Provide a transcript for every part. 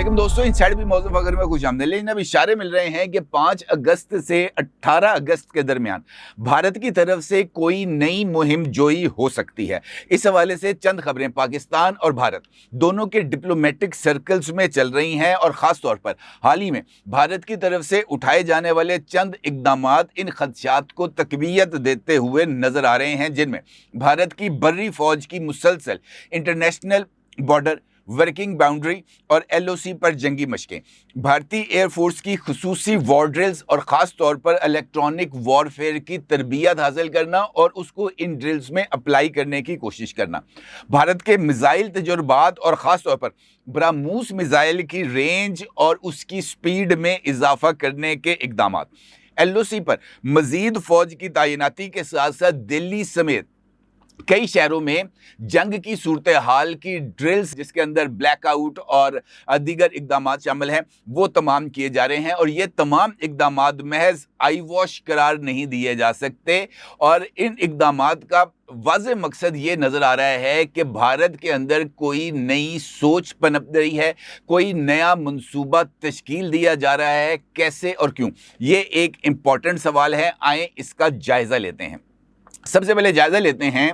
अस्सलाम दोस्तों, इनसाइड भी मौजूद अगर में खुश आमदीद। लेकिन अब इशारे मिल रहे हैं कि 5 अगस्त से 18 अगस्त के दरमियान भारत की तरफ से कोई नई मुहिम जोई हो सकती है। इस हवाले से चंद खबरें पाकिस्तान और भारत दोनों के डिप्लोमेटिक सर्कल्स में चल रही हैं और ख़ास तौर पर हाल ही में भारत की तरफ से उठाए जाने वाले चंद इक़दामात इन खदशात को तक़वियत देते हुए नज़र आ रहे हैं, जिनमें भारत की बर्री फ़ौज की मुसलसल इंटरनेशनल बॉर्डर वर्किंग बाउंड्री और LOC पर जंगी मशकें, भारतीय एयरफोर्स की खुसूसी वॉर ड्रिल्स और ख़ास तौर पर इलेक्ट्रॉनिक वॉरफेयर की तरबियत हासिल करना और उसको इन ड्रिल्स में अप्लाई करने की कोशिश करना, भारत के मिसाइल तजुर्बात और ख़ास तौर पर ब्रह्मोस मिसाइल की रेंज और उसकी स्पीड में इजाफा करने के इक़दामात, LOC पर मज़ीद फ़ौज की तैनाती के साथ साथ दिल्ली समेत कई शहरों में जंग की सूरत हाल की ड्रिल्स, जिसके अंदर ब्लैकआउट और दीगर इक़दामात शामिल हैं, वो तमाम किए जा रहे हैं। और ये तमाम इक़दामात महज आई वॉश करार नहीं दिए जा सकते और इन इक़दामात का वाज़ेह मकसद ये नज़र आ रहा है कि भारत के अंदर कोई नई सोच पनप रही है, कोई नया मंसूबा तश्कील दिया जा रहा है। कैसे और क्यों, ये एक इम्पॉर्टेंट सवाल है। आए इसका जायज़ा लेते हैं। सबसे पहले जायज़ा लेते हैं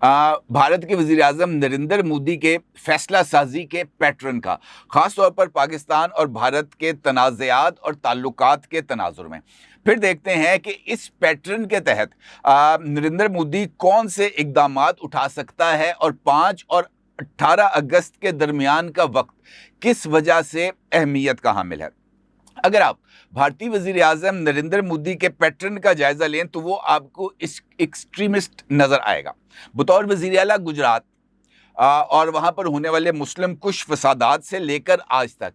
भारत के वज़ीर-ए-आज़म नरेंद्र मोदी के फैसला साजी के पैटर्न का, ख़ास तौर पर पाकिस्तान और भारत के तनाज़ात और ताल्लुकात के तनाज़ुर में। फिर देखते हैं कि इस पैटर्न के तहत नरेंद्र मोदी कौन से इक़दामात उठा सकता है और 5 और 18 अगस्त के दरमियान का वक्त किस वजह से अहमियत का हामिल है। अगर आप भारतीय वज़ीर-ए-आज़म नरेंद्र मोदी के पैटर्न का जायज़ा लें तो वो आपको इस एक्सट्रीमिस्ट नज़र आएगा। बतौर वज़ीर आला गुजरात और वहाँ पर होने वाले मुस्लिम कुश फसादात से लेकर आज तक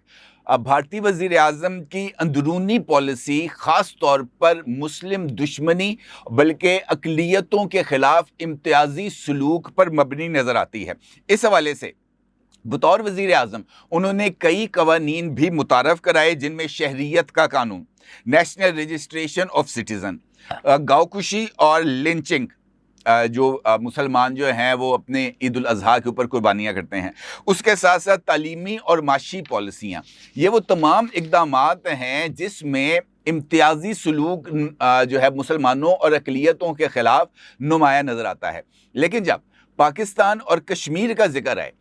भारतीय वज़ीर-ए-आज़म की अंदरूनी पॉलिसी ख़ास तौर पर मुस्लिम दुश्मनी बल्कि अक़लियतों के ख़िलाफ़ इम्तियाज़ी सलूक पर मबनी नज़र आती है। इस हवाले से बतौर वज़ीर-ए-आज़म उन्होंने कई कवानीन भी मुतारफ़ कराए, जिनमें शहरियत का कानून, नेशनल रजिस्ट्रेशन ऑफ सिटीज़न, गाँवकुशी और लिंचिंग, जो मुसलमान जो हैं वो अपने ईद उल अज़हा के ऊपर कुर्बानियाँ करते हैं, उसके साथ साथ तालीमी और माशी पॉलिसियाँ, ये वो तमाम इक़दामात हैं जिसमें इम्तियाज़ी सलूक जो है मुसलमानों और अक़लियतों के ख़िलाफ़ नुमाया नज़र आता है। लेकिन जब पाकिस्तान और कश्मीर का ज़िक्र आए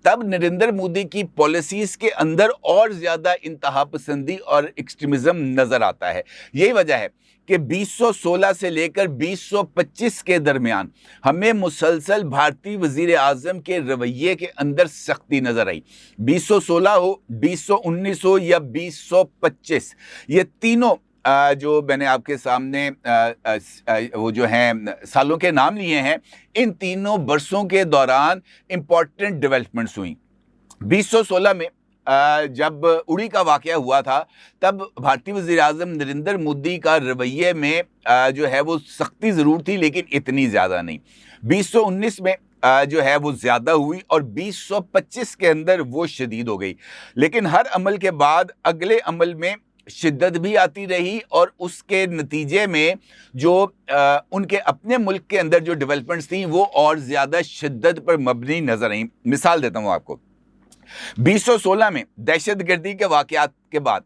तब नरेंद्र मोदी की पॉलिसीज़ के अंदर और ज़्यादा इंतहा पसंदी और एक्सट्रीमिज़म नज़र आता है। यही वजह है कि 2016 से लेकर 2025 के दरमियान हमें मुसलसल भारतीय वज़ीर-ए-आज़म के रवैये के अंदर सख्ती नज़र आई। 2016 हो, 2019 हो या 2025, ये तीनों जो मैंने आपके सामने वो जो हैं सालों के नाम लिए हैं, इन तीनों बरसों के दौरान इम्पॉर्टेंट डेवलपमेंट्स हुई। 2016 में जब उड़ी का वाक़या हुआ था तब भारतीय वज़ीर-ए-आज़म नरेंद्र मोदी का रवैये में जो है वो सख्ती ज़रूर थी, लेकिन इतनी ज़्यादा नहीं। 2019 में जो है वो ज़्यादा हुई और 2025 के अंदर वो शदीद हो गई। लेकिन हर अमल के बाद अगले अमल में शिद्दत भी आती रही और उसके नतीजे में जो उनके अपने मुल्क के अंदर जो डेवलपमेंट्स थी वो और ज़्यादा शिद्दत पर मबनी नज़र आई। मिसाल देता हूँ आपको, 2016 में दहशतगर्दी के वाक़यात के बाद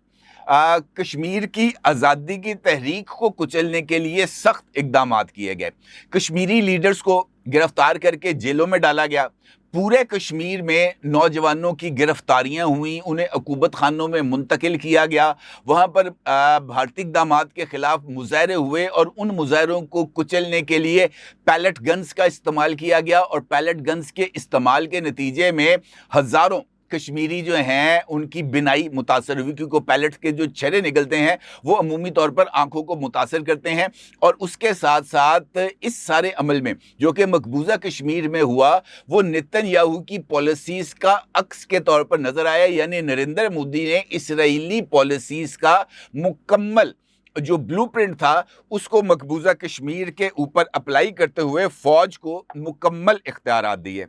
कश्मीर की आज़ादी की तहरीक को कुचलने के लिए सख्त इक़दामात किए गए। कश्मीरी लीडर्स को गिरफ्तार करके जेलों में डाला गया। पूरे कश्मीर में नौजवानों की गिरफ्तारियां हुई, उन्हें अकूबत खानों में मुंतकिल किया गया। वहाँ पर भारतीय इक़दामात के ख़िलाफ़ मुज़ाहरे हुए और उन मुज़ाहरों को कुचलने के लिए पैलेट गन्स का इस्तेमाल किया गया और पैलेट गन्स के इस्तेमाल के नतीजे में हज़ारों कश्मीरी जो हैं उनकी बिनाई मुतासर हुई, क्योंकि पैलेट के जो छर्रे निकलते हैं वो अमूमी तौर पर आंखों को मुतासर करते हैं। और उसके साथ साथ इस सारे अमल में जो कि मकबूजा कश्मीर में हुआ वो नेतन्याहू की पॉलिसीज़ का अक्स के तौर पर नज़र आया। यानी नरेंद्र मोदी ने इसराइली पॉलिसीज़ का मुकम्मल जो ब्लूप्रिंट था उसको मकबूजा कश्मीर के ऊपर अप्लाई करते हुए फ़ौज को मुकम्मल इख्तियारात दिए।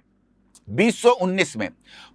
2019 में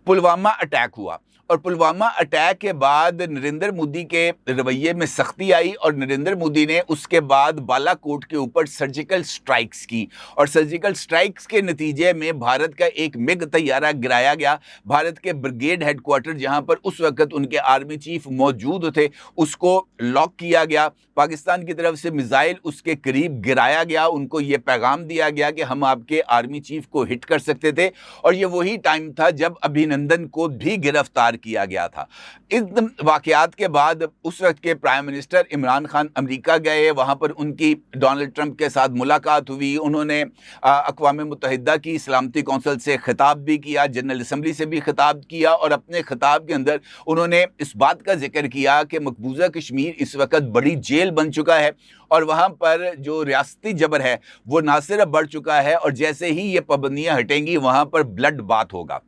पुलवामा अटैक हुआ اور پلوامہ اٹیک کے بعد نریندر مودی کے رویے میں سختی آئی اور نریندر مودی نے اس کے بعد بالا کوٹ کے اوپر سرجیکل سٹرائکس کی، اور سرجیکل سٹرائکس کے نتیجے میں بھارت کا ایک مگ طیارہ گرایا گیا۔ بھارت کے بریگیڈ ہیڈ کوارٹر جہاں پر اس وقت ان کے آرمی چیف موجود تھے اس کو لاک کیا گیا، پاکستان کی طرف سے میزائل اس کے قریب گرایا گیا، ان کو یہ پیغام دیا گیا کہ ہم آپ کے آرمی چیف کو ہٹ کر سکتے تھے، اور یہ وہی ٹائم تھا جب ابھینندن کو بھی گرفتار کیا گیا تھا۔ ان واقعات کے بعد اس وقت کے پرائم منسٹر عمران خان امریکہ گئے، وہاں پر ان کی ڈونلڈ ٹرمپ کے ساتھ ملاقات ہوئی، انہوں نے اقوام متحدہ کی سلامتی کونسل سے خطاب بھی کیا، جنرل اسمبلی سے بھی خطاب کیا، اور اپنے خطاب کے اندر انہوں نے اس بات کا ذکر کیا کہ مقبوضہ کشمیر اس وقت بڑی جیل بن چکا ہے، اور وہاں پر جو ریاستی جبر ہے وہ نہ صرف بڑھ چکا ہے، اور جیسے ہی یہ پابندیاں ہٹیں گی وہاں پر بلڈ بات ہوگا۔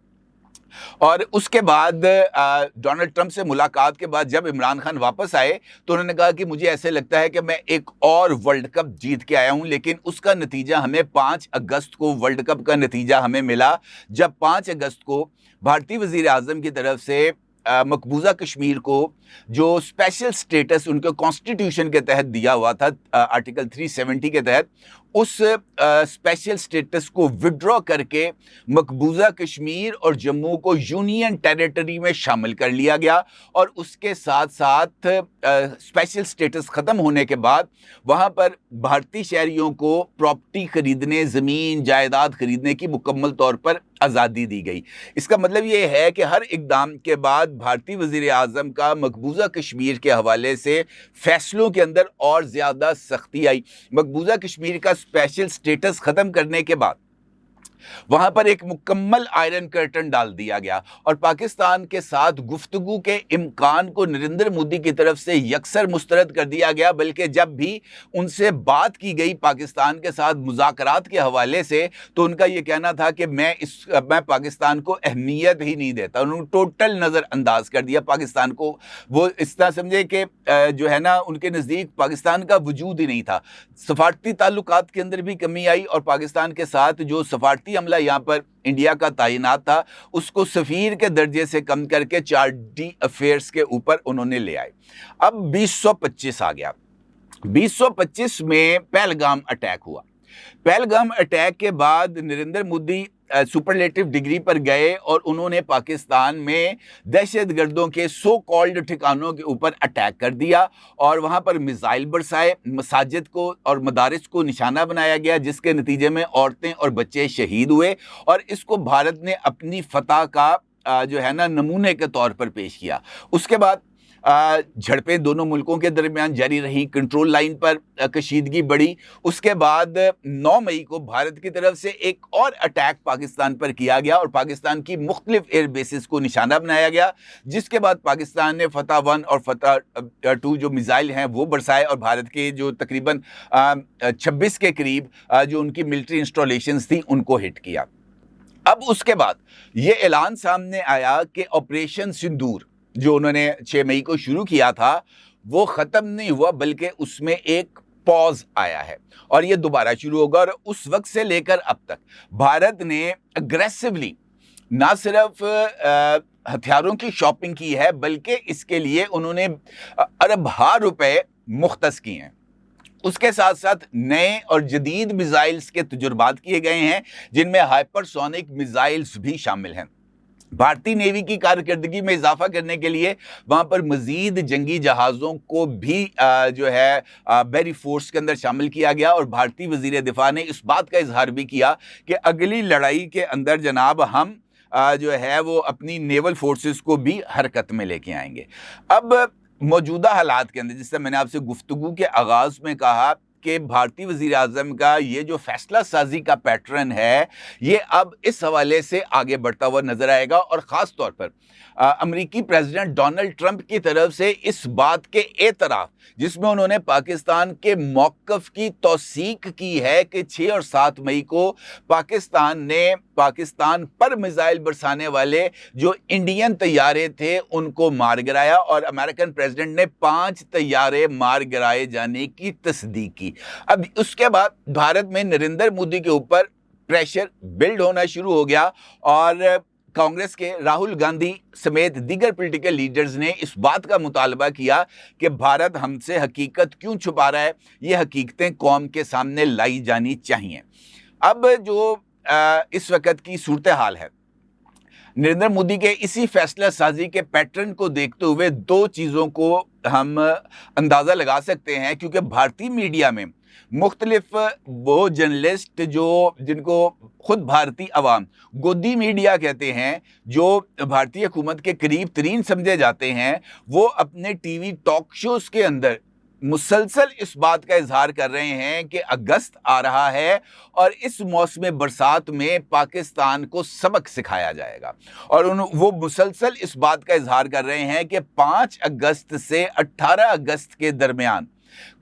اور اس کے بعد ڈونلڈ ٹرمپ سے ملاقات کے بعد جب عمران خان واپس آئے تو انہوں نے کہا کہ مجھے ایسے لگتا ہے کہ میں ایک اور ورلڈ کپ جیت کے آیا ہوں، لیکن اس کا نتیجہ ہمیں 5 اگست کو ورلڈ کپ کا نتیجہ ہمیں ملا، جب 5 اگست کو بھارتی وزیر اعظم کی طرف سے مقبوضہ کشمیر کو جو اسپیشل سٹیٹس ان کے کانسٹیٹیوشن کے تحت دیا ہوا تھا، آرٹیکل 370 کے تحت، اس اسپیشل سٹیٹس کو وڈرا کر کے مقبوضہ کشمیر اور جموں کو یونین ٹیریٹری میں شامل کر لیا گیا، اور اس کے ساتھ ساتھ اسپیشل سٹیٹس ختم ہونے کے بعد وہاں پر بھارتی شہریوں کو پراپرٹی خریدنے، زمین جائیداد خریدنے کی مکمل طور پر آزادی دی گئی۔ اس کا مطلب یہ ہے کہ ہر اقدام کے بعد بھارتی وزیر اعظم کا مقبوضہ کشمیر کے حوالے سے فیصلوں کے اندر اور زیادہ سختی آئی۔ مقبوضہ کشمیر کا اسپیشل سٹیٹس ختم کرنے کے بعد وہاں پر ایک مکمل آئرن کرٹن ڈال دیا گیا، اور پاکستان کے ساتھ گفتگو کے امکان کو نریندر مودی کی طرف سے یکسر مسترد کر دیا گیا، بلکہ جب بھی ان سے بات کی گئی پاکستان کے ساتھ مذاکرات کے حوالے سے تو ان کا یہ کہنا تھا کہ میں پاکستان کو اہمیت ہی نہیں دیتا، انہوں نے ٹوٹل نظر انداز کر دیا پاکستان کو، وہ اس طرح سمجھے کہ جو ہے نا ان کے نزدیک پاکستان کا وجود ہی نہیں تھا۔ سفارتی تعلقات کے اندر بھی کمی آئی، اور پاکستان کے ساتھ جو سفارتی عملہ یہاں پر انڈیا کا تعینات تھا اس کو سفیر کے درجے سے کم کر کے 4D افیئرز کے اوپر انہوں نے لے آئے۔ اب 2025 آ گیا، 2025 میں پہلگام اٹیک ہوا۔ پہلگام اٹیک کے بعد نریندر مودی سپرلیٹو ڈگری پر گئے اور انہوں نے پاکستان میں دہشت گردوں کے سو کالڈ ٹھکانوں کے اوپر اٹیک کر دیا، اور وہاں پر میزائل برسائے، مساجد کو اور مدارس کو نشانہ بنایا گیا، جس کے نتیجے میں عورتیں اور بچے شہید ہوئے، اور اس کو بھارت نے اپنی فتح کا جو ہے نا نمونے کے طور پر پیش کیا۔ اس کے بعد جھڑپیں دونوں ملکوں کے درمیان جاری رہیں، کنٹرول لائن پر کشیدگی بڑھی۔ اس کے بعد 9 مئی کو بھارت کی طرف سے ایک اور اٹیک پاکستان پر کیا گیا، اور پاکستان کی مختلف ایئر بیسز کو نشانہ بنایا گیا، جس کے بعد پاکستان نے فتح 1 اور فتح 2 جو میزائل ہیں وہ برسائے، اور بھارت کے جو تقریباً 26 کے قریب جو ان کی ملٹری انسٹالیشنز تھیں ان کو ہٹ کیا۔ اب اس کے بعد یہ اعلان سامنے آیا کہ آپریشن سندور جو انہوں نے 6 مئی کو شروع کیا تھا وہ ختم نہیں ہوا، بلکہ اس میں ایک پاز آیا ہے، اور یہ دوبارہ شروع ہوگا۔ اور اس وقت سے لے کر اب تک بھارت نے اگریسولی نہ صرف ہتھیاروں کی شاپنگ کی ہے، بلکہ اس کے لیے انہوں نے اربوں روپے مختص کیے ہیں۔ اس کے ساتھ ساتھ نئے اور جدید میزائلز کے تجربات کیے گئے ہیں، جن میں ہائپر سونک میزائلز بھی شامل ہیں۔ بھارتی نیوی کی کارکردگی میں اضافہ کرنے کے لیے وہاں پر مزید جنگی جہازوں کو بھی جو ہے بحری فورس کے اندر شامل کیا گیا، اور بھارتی وزیر دفاع نے اس بات کا اظہار بھی کیا کہ اگلی لڑائی کے اندر جناب ہم جو ہے وہ اپنی نیول فورسز کو بھی حرکت میں لے کے آئیں گے۔ اب موجودہ حالات کے اندر، جس سے میں نے آپ سے گفتگو کے آغاز میں کہا کہ بھارتی وزیر اعظم کا یہ جو فیصلہ سازی کا پیٹرن ہے یہ اب اس حوالے سے آگے بڑھتا ہوا نظر آئے گا، اور خاص طور پر امریکی پریزیڈنٹ ڈونلڈ ٹرمپ کی طرف سے اس بات کے اعتراف جس میں انہوں نے پاکستان کے موقف کی توثیق کی ہے کہ 6 اور 7 مئی کو پاکستان نے پاکستان پر میزائل برسانے والے جو انڈین طیارے تھے ان کو مار گرایا، اور امریکن پریزیڈنٹ نے 5 طیارے مار گرائے جانے کی تصدیق کی۔ اب اس کے بعد بھارت میں نریندر مودی کے اوپر پریشر بلڈ ہونا شروع ہو گیا، اور कांग्रेस के राहुल गांधी समेत दीगर पॉलिटिकल लीडर्स ने इस बात का मुतालबा किया कि भारत हमसे हकीकत क्यों छुपा रहा है, ये हकीकतें कौम के सामने लाई जानी चाहिए। अब जो इस वक्त की सूरत हाल है, नरेंद्र मोदी के इसी फैसला साजी के पैटर्न को देखते हुए दो चीज़ों को हम अंदाज़ा लगा सकते हैं, क्योंकि भारतीय मीडिया में मुख्तलिफ वो जर्नलिस्ट जिनको खुद भारतीय अवाम गोदी मीडिया कहते हैं, जो भारतीय हुकूमत के करीब तरीन समझे जाते हैं, वो अपने टीवी टॉक शोज़ के अंदर मुसलसल इस बात का इजहार कर रहे हैं कि अगस्त आ रहा है और इस मौसम बरसात में पाकिस्तान को सबक सिखाया जाएगा। और वो मुसलसल इस बात का इजहार कर रहे हैं कि 5 अगस्त से 18 अगस्त के दरमियान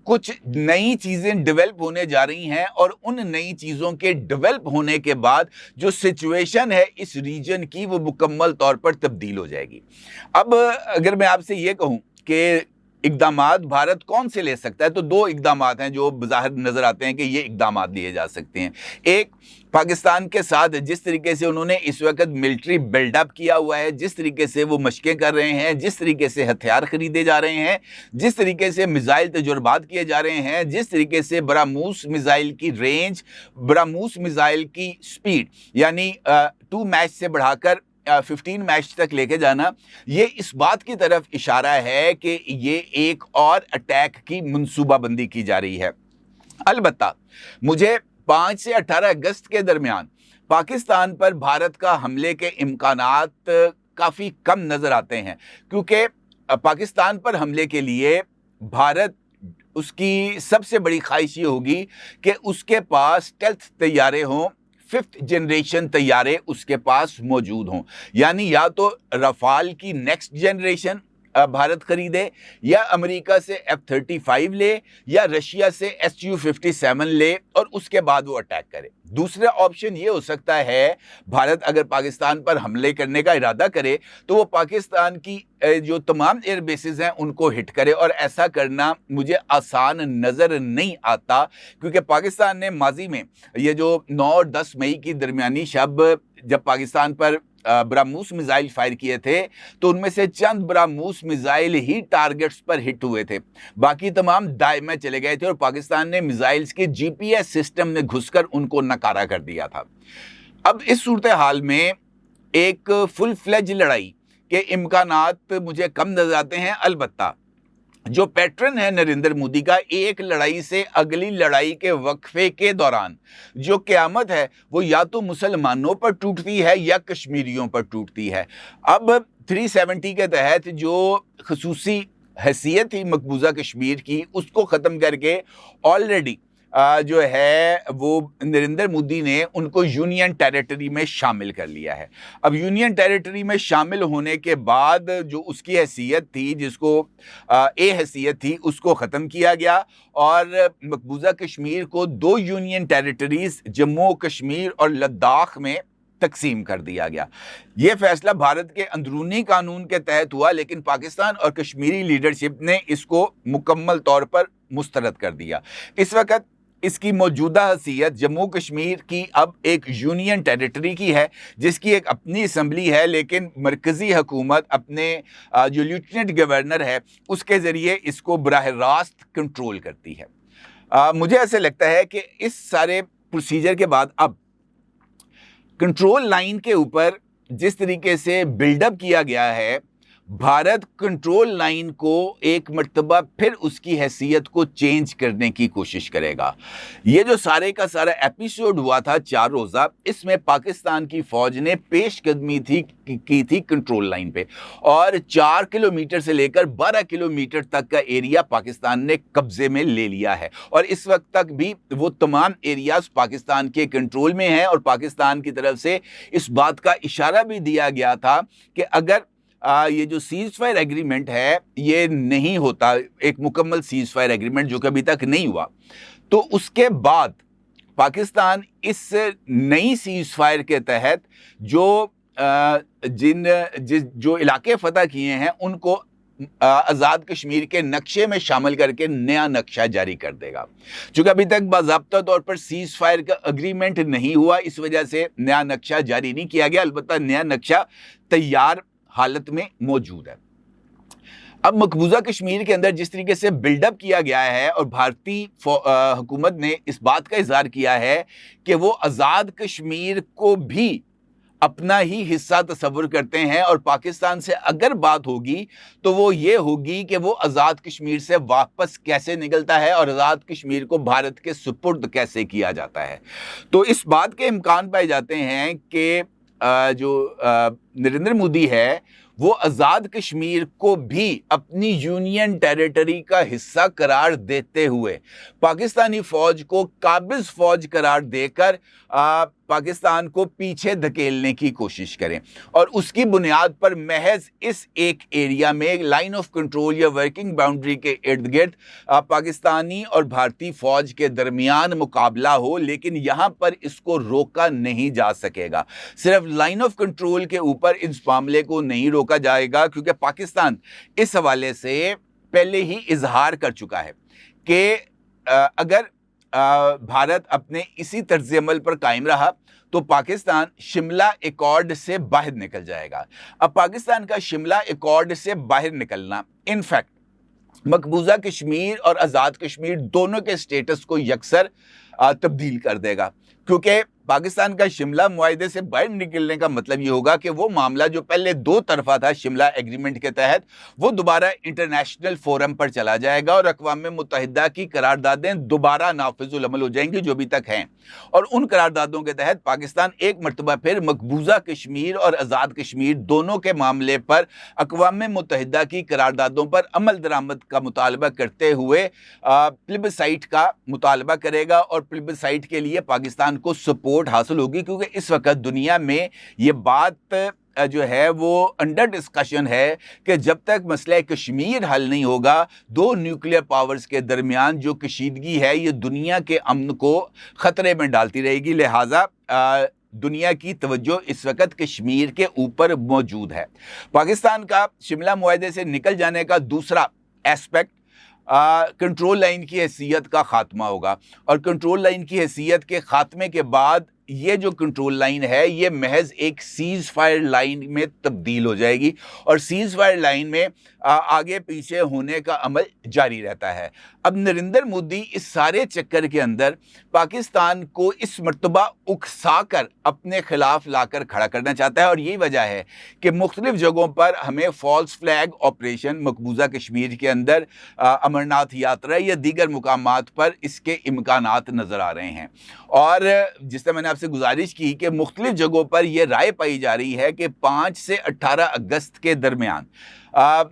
कुछ नई चीज़ें डेवलप होने जा रही हैं और उन नई चीज़ों के डेवलप होने के बाद जो सिचुएशन है इस रीजन की, वो मुकम्मल तौर पर तब्दील हो जाएगी। अब अगर मैं आपसे ये कहूँ कि इक़दामात भारत कौन से ले सकता है, तो 2 इक़दामात हैं जो बज़ाहिर नज़र आते हैं कि ये इक़दामात लिए जा सकते हैं। एक, पाकिस्तान के साथ जिस तरीके से उन्होंने इस वक्त मिलिट्री बिल्डअप किया हुआ है, जिस तरीके से वो मशक़ें कर रहे हैं, जिस तरीके से हथियार ख़रीदे जा रहे हैं, जिस तरीके से मिसाइल तजुर्बात किए जा रहे हैं, जिस तरीके से ब्रह्मोस मिसाइल की रेंज, ब्रह्मोस मिसाइल की स्पीड यानी 2 मैच से बढ़ाकर 15 मैच तक लेके जाना, ये इस बात की तरफ इशारा है कि ये एक और अटैक की मंसूबाबंदी की जा रही है। अलबत्ता मुझे 5 से 18 अगस्त के दरमियान पाकिस्तान पर भारत का हमले के इम्कानात काफ़ी कम नज़र आते हैं, क्योंकि पाकिस्तान पर हमले के लिए भारत, उसकी सबसे बड़ी ख्वाहिश ये होगी कि उसके पास स्टेल्थ तैयारे हों, 5th जनरेशन तैयारे उसके पास मौजूद हों, यानी या तो रफाल की नेक्स्ट जनरेशन भारत खरीदे, या अमेरिका से F-35 ले, या रशिया से Su-57 ले और उसके बाद वो अटैक करे। दूसरा ऑप्शन ये हो सकता है, भारत अगर पाकिस्तान पर हमले करने का इरादा करे तो वो पाकिस्तान की जो तमाम एयर बेसिस हैं उनको हिट करे, और ऐसा करना मुझे आसान नज़र नहीं आता, क्योंकि पाकिस्तान ने माजी में ये जो 9 और 10 मई की दरमियानी शब जब पाकिस्तान पर ब्रह्मोस मिसाइल फायर किए थे, तो उनमें से चंद ब्रह्मोस मिसाइल ही टारगेट्स पर हिट हुए थे, बाकी तमाम दाएं में चले गए थे और पाकिस्तान ने मिसाइल्स के GPS सिस्टम में घुसकर उनको नकारा कर दिया था। अब इस सूरत हाल में एक फुल फ्लेज लड़ाई के इम्कानात मुझे कम नजर आते हैं। अलबत्ता जो पैटर्न है नरेंद्र मोदी का, एक लड़ाई से अगली लड़ाई के वक्फे के दौरान जो क़यामत है वो या तो मुसलमानों पर टूटती है या कश्मीरियों पर टूटती है। अब 370 के तहत जो खसूसी हैसियत थी मकबूजा कश्मीर की, उसको ख़त्म करके ऑलरेडी जो है वो नरेंद्र मोदी ने उनको यूनियन टेरिटरी में शामिल कर लिया है। अब यूनियन टेरिटरी में शामिल होने के बाद जो उसकी हैसियत थी, जिसको ए हैसियत थी, उसको ख़त्म किया गया और मकबूजा कश्मीर को 2 यूनियन टेरिटरीज़ जम्मू कश्मीर और लद्दाख में तकसीम कर दिया गया। ये फैसला भारत के अंदरूनी कानून के तहत हुआ, लेकिन पाकिस्तान और कश्मीरी लीडरशिप ने इसको मुकम्मल तौर पर मुस्तरद कर दिया। इस वक्त इसकी मौजूदा हैसियत जम्मू कश्मीर की अब एक यूनियन टेरिटरी की है, जिसकी एक अपनी असम्बली है, लेकिन मरकज़ी हुकूमत अपने जो लेफ्टिनेंट गवर्नर है उसके ज़रिए इसको बराह रास्त कंट्रोल करती है। मुझे ऐसा लगता है कि इस सारे प्रोसीजर के बाद अब कंट्रोल लाइन के ऊपर जिस तरीके से बिल्डअप किया गया है, भारत कंट्रोल लाइन को एक मर्तबा फिर उसकी हैसियत को चेंज करने की कोशिश करेगा। ये जो सारे का सारा एपिसोड हुआ था 4 रोज़ा, इसमें पाकिस्तान की फ़ौज ने पेशकदमी की थी कंट्रोल लाइन पे, और 4 किलोमीटर से लेकर 12 किलोमीटर तक का एरिया पाकिस्तान ने कब्जे में ले लिया है, और इस वक्त तक भी वो तमाम एरियाज़ पाकिस्तान के कंट्रोल में हैं। और पाकिस्तान की तरफ से इस बात का इशारा भी दिया गया था कि अगर ये जो सीज़ फायर एग्रीमेंट है ये नहीं होता, एक मुकम्मल सीज़ फायर एग्रीमेंट जो कि अभी तक नहीं हुआ, तो उसके बाद पाकिस्तान इस नई सीज़ फायर के तहत जो इलाके फतह किए हैं उनको आज़ाद कश्मीर के नक्शे में शामिल करके नया नक्शा जारी कर देगा। चूँकि अभी तक बाज़ाब्ता तौर पर सीज़ फायर का अग्रीमेंट नहीं हुआ, इस वजह से नया नक्शा जारी नहीं किया गया, अलबत्ता नया नक्शा तैयार हालत में मौजूद है। अब मकबूजा कश्मीर के अंदर जिस तरीके से बिल्डअप किया गया है और भारतीय हुकूमत ने इस बात का इजहार किया है कि वो आज़ाद कश्मीर को भी अपना ही हिस्सा तस्वुर करते हैं, और पाकिस्तान से अगर बात होगी तो वो ये होगी कि वो आज़ाद कश्मीर से वापस कैसे निकलता है और आज़ाद कश्मीर को भारत के सुपुर्द कैसे किया जाता है। तो इस बात के इम्कान पाए जाते हैं कि जो नरेंद्र मोदी है वो आज़ाद कश्मीर को भी अपनी यूनियन टेरिटरी का हिस्सा करार देते हुए पाकिस्तानी फ़ौज को काबिज़ फ़ौज करार देकर पाकिस्तान को पीछे धकेलने की कोशिश करें, और उसकी बुनियाद पर महज इस एक एरिया में लाइन ऑफ कंट्रोल या वर्किंग बाउंड्री के इर्द गिर्द पाकिस्तानी और भारतीय फ़ौज के दरमियान मुकाबला हो, लेकिन यहाँ पर इसको रोका नहीं जा सकेगा। सिर्फ लाइन ऑफ कंट्रोल के ऊपर इस मामले को नहीं रोका जाएगा, क्योंकि पाकिस्तान इस हवाले से पहले ही इजहार कर चुका है कि अगर भारत अपने इसी तर्ज अमल पर कायम रहा तो पाकिस्तान शिमला एकॉर्ड से बाहर निकल जाएगा। अब पाकिस्तान का शिमला एकॉर्ड से बाहर निकलना इनफैक्ट मकबूजा कश्मीर और आज़ाद कश्मीर दोनों के स्टेटस को यकसर तब्दील कर देगा, क्योंकि पाकिस्तान का शिमला मुआहदे से बाहर निकलने का मतलब ये होगा कि वो मामला जो पहले दो तरफा था शिमला एग्रीमेंट के तहत, वो दोबारा इंटरनेशनल फोरम पर चला जाएगा और अक़वाम मुत्तहिदा की करारदादें दोबारा नाफिजुल अमल हो जाएंगी जो अभी तक हैं, और उन करारदादों के तहत पाकिस्तान एक मरतबा फिर मकबूजा कश्मीर और आज़ाद कश्मीर दोनों के मामले पर अक़वाम मुत्तहिदा की करारदादों पर अमल दरामद का मुतालबा करते हुए प्लिबसाइट का मुतालबा करेगा, और प्लिबसाइट के लिए पाकिस्तान को सपोर्ट हासिल होगी, क्योंकि इस वक्त दुनिया में ये बात जो है वो अंडर डिस्कशन है कि जब तक मसला कश्मीर हल नहीं होगा, दो न्यूक्लियर पावर्स के दरमियान जो कशीदगी है ये दुनिया के अमन को ख़तरे में डालती रहेगी। लिहाजा दुनिया की तवज्जो इस वक्त कश्मीर के ऊपर मौजूद है। पाकिस्तान का शिमला मुआहदे से निकल जाने का दूसरा एस्पेक्ट कंट्रोल लाइन की हैसियत का ख़ात्मा होगा, और कंट्रोल लाइन की हैसियत के ख़ात्मे के बाद ये जो कंट्रोल लाइन है ये महज एक सीज़ फायर लाइन में तब्दील हो जाएगी, और सीज़ फायर लाइन में आगे पीछे होने का अमल जारी रहता है। अब नरेंद्र मोदी इस सारे चक्कर के अंदर पाकिस्तान को इस मर्तबा उकसा कर अपने खिलाफ लाकर खड़ा करना चाहता है, और यही वजह है कि मुख्तलिफ जगहों पर हमें फॉल्स फ्लैग ऑपरेशन मकबूजा कश्मीर के अंदर अमरनाथ यात्रा या दीगर मुकामात पर इसके इम्कानात नज़र आ रहे हैं। और जिस तरह मैंने आपसे गुजारिश की कि मुख्तलिफ जगहों पर यह राय पाई जा रही है कि 5 से 18 अगस्त के दरमियान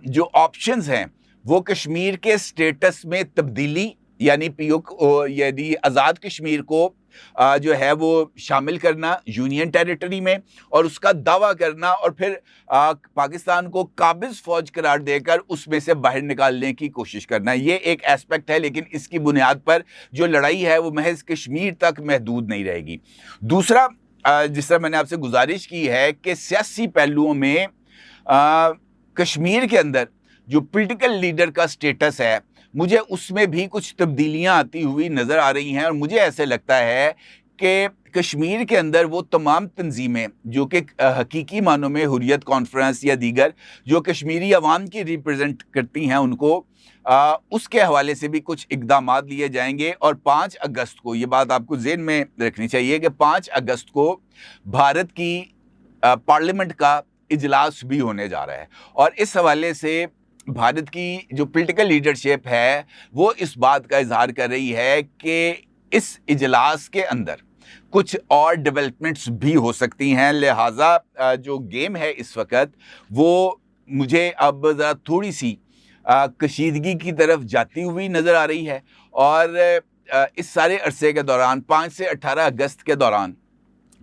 जो ऑप्शंस हैं वो कश्मीर के स्टेटस में तब्दीली यानी यदि आज़ाद कश्मीर को जो है वो शामिल करना यूनियन टेरिटरी में और उसका दावा करना, और फिर पाकिस्तान को काबिज़ फ़ौज करार देकर उसमें से बाहर निकालने की कोशिश करना, ये एक एस्पेक्ट है। लेकिन इसकी बुनियाद पर जो लड़ाई है वो महज कश्मीर तक महदूद नहीं रहेगी। दूसरा, जिस तरह मैंने आपसे गुजारिश की है कि सियासी पहलुओं में कश्मीर के अंदर जो पॉलिटिकल लीडर का स्टेटस है मुझे उसमें भी कुछ तब्दीलियां आती हुई नज़र आ रही हैं, और मुझे ऐसे लगता है कि कश्मीर के अंदर वो तमाम तंजीमें जो कि हकीकी मानों में हुर्रियत कॉन्फ्रेंस या दीगर जो कश्मीरी अवाम की रिप्रेजेंट करती हैं उनको उसके हवाले से भी कुछ इक़दामात लिए जाएंगे। और 5 अगस्त को ये बात आपको ज़हन में रखनी चाहिए कि 5 अगस्त को भारत की पार्लियामेंट का इजलास भी होने जा रहा है, और इस हवाले से भारत की जो पॉलिटिकल लीडरशिप है वो इस बात का इजहार कर रही है कि इस इजलास के अंदर कुछ और डेवलपमेंट्स भी हो सकती हैं। लिहाजा जो गेम है इस वक्त वो मुझे अब ज़रा थोड़ी सी कशीदगी की तरफ जाती हुई नज़र आ रही है, और इस सारे अरसे के दौरान 5 से 18 अगस्त के दौरान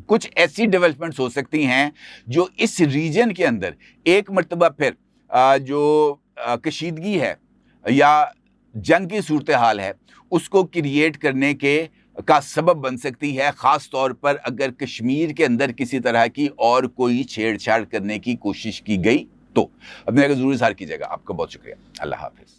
कुछ ऐसी डेवलपमेंट्स हो सकती हैं जो इस रीजन के अंदर एक मरतबा फिर जो कशीदगी है या जंग की सूरत हाल है उसको क्रिएट करने का सबब बन सकती है, ख़ास तौर पर अगर कश्मीर के अंदर किसी तरह की और कोई छेड़छाड़ करने की कोशिश की गई تو اپنے ضرور اظہار کیجیے گا. آپ کا بہت شکریہ. اللہ حافظ.